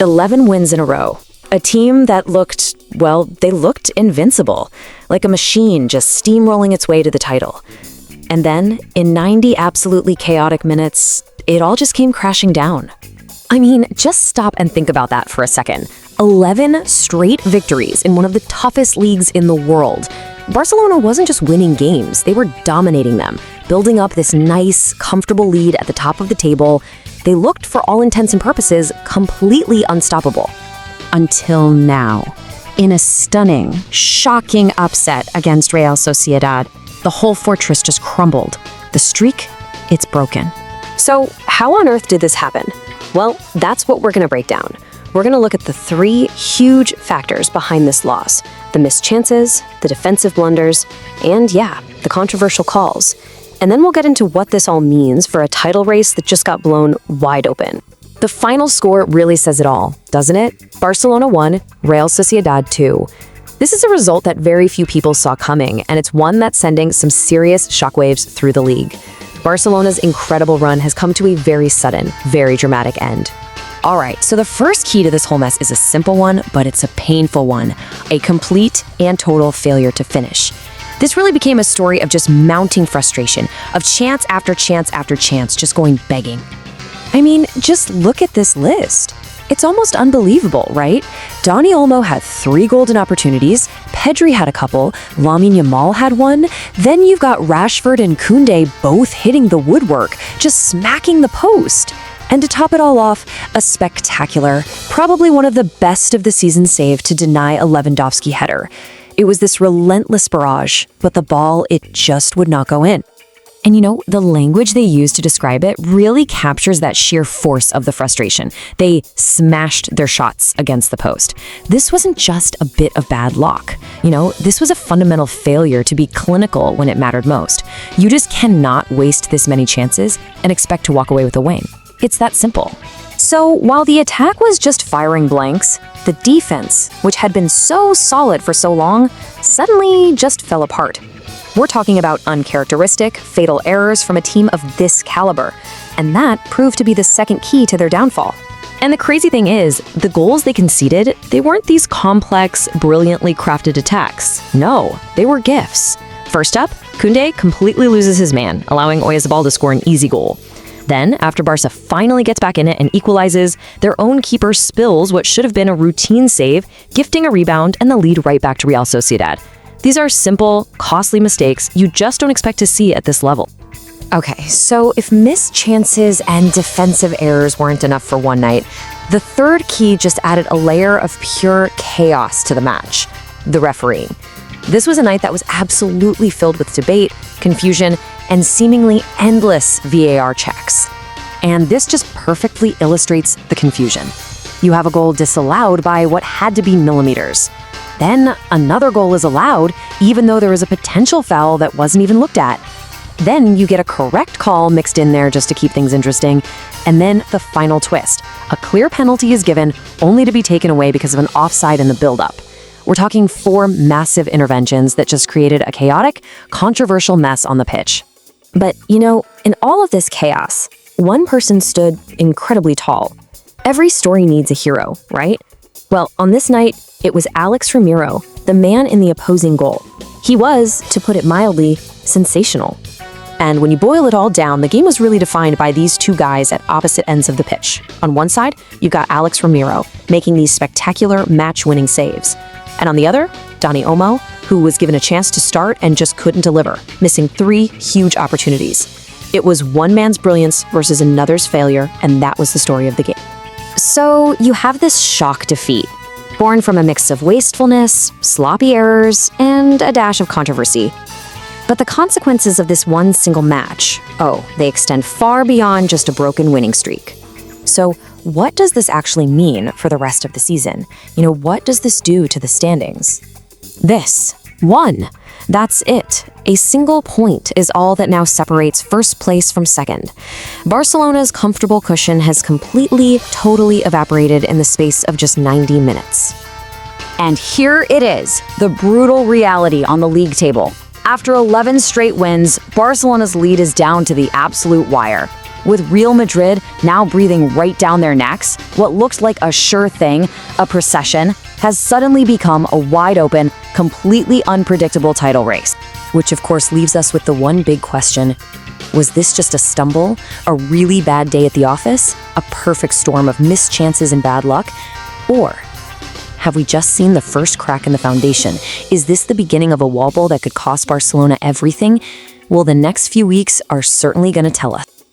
11 wins in a row. A team that looked, well, they looked invincible, like a machine just steamrolling its way to the title. And then, in 90 absolutely chaotic minutes, it all just came crashing down. I mean, just stop and think about that for a second. 11 straight victories in one of the toughest leagues in the world. Barcelona wasn't just winning games, they were dominating them, building up this nice, comfortable lead at the top of the table. They looked, for all intents and purposes, completely unstoppable. Until now. In a stunning, shocking upset against Real Sociedad, the whole fortress just crumbled. The streak, it's broken. So, how on earth did this happen? Well, that's what we're going to break down. We're going to look at the 3 huge factors behind this loss: the missed chances, the defensive blunders, and yeah, the controversial calls. And then we'll get into what this all means for a title race that just got blown wide open. The final score really says it all, doesn't it? Barcelona 1, Real Sociedad 2. This is a result that very few people saw coming, and it's one that's sending some serious shockwaves through the league. Barcelona's incredible run has come to a very sudden, very dramatic end. All right, so the first key to this whole mess is a simple one, but it's a painful one: a complete and total failure to finish. This really became a story of just mounting frustration, of chance after chance after chance just going begging. I mean, just look at this list. It's almost unbelievable, right? Dani Olmo had 3 golden opportunities, Pedri had a couple, Lamine Yamal had 1, then you've got Rashford and Koundé both hitting the woodwork, just smacking the post. And to top it all off, a spectacular, probably one of the best of the season save to deny a Lewandowski header. It was this relentless barrage, but the ball, it just would not go in. And you know, the language they use to describe it really captures that sheer force of the frustration. They smashed their shots against the post. This wasn't just a bit of bad luck. You know, this was a fundamental failure to be clinical when it mattered most. You just cannot waste this many chances and expect to walk away with a win. It's that simple. So while the attack was just firing blanks, the defense, which had been so solid for so long, suddenly just fell apart. We're talking about uncharacteristic, fatal errors from a team of this caliber, and that proved to be the second key to their downfall. And the crazy thing is, the goals they conceded, they weren't these complex, brilliantly crafted attacks. No, they were gifts. First up, Koundé completely loses his man, allowing Oyarzabal to score an easy goal. Then, after Barca finally gets back in it and equalizes, their own keeper spills what should have been a routine save, gifting a rebound and the lead right back to Real Sociedad. These are simple, costly mistakes you just don't expect to see at this level. Okay, so if missed chances and defensive errors weren't enough for one night, the third key just added a layer of pure chaos to the match: the refereeing. This was a night that was absolutely filled with debate, confusion, and seemingly endless VAR checks. And this just perfectly illustrates the confusion. You have a goal disallowed by what had to be millimeters. Then another goal is allowed, even though there is a potential foul that wasn't even looked at. Then you get a correct call mixed in there just to keep things interesting. And then the final twist: a clear penalty is given only to be taken away because of an offside in the build-up. We're talking 4 massive interventions that just created a chaotic, controversial mess on the pitch. But, you know, in all of this chaos, one person stood incredibly tall. Every story needs a hero, right? Well, on this night, it was Álex Remiro, the man in the opposing goal. He was, to put it mildly, sensational. And when you boil it all down, the game was really defined by these 2 guys at opposite ends of the pitch. On one side, you got Álex Remiro, making these spectacular match-winning saves. And on the other, Dani Olmo, who was given a chance to start and just couldn't deliver, missing 3 huge opportunities. It was one man's brilliance versus another's failure, and that was the story of the game. So you have this shock defeat, born from a mix of wastefulness, sloppy errors, and a dash of controversy. But the consequences of this one single match, they extend far beyond just a broken winning streak. So what does this actually mean for the rest of the season? You know, what does this do to the standings? This. 1. That's it. A single point is all that now separates first place from second. Barcelona's comfortable cushion has completely, totally evaporated in the space of just 90 minutes. And here it is, the brutal reality on the league table. After 11 straight wins, Barcelona's lead is down to the absolute wire. With Real Madrid now breathing right down their necks, what looked like a sure thing, a procession, has suddenly become a wide-open, completely unpredictable title race. Which of course leaves us with the one big question: was this just a stumble, a really bad day at the office, a perfect storm of missed chances and bad luck? Or have we just seen the first crack in the foundation? Is this the beginning of a wobble that could cost Barcelona everything? Well, the next few weeks are certainly going to tell us.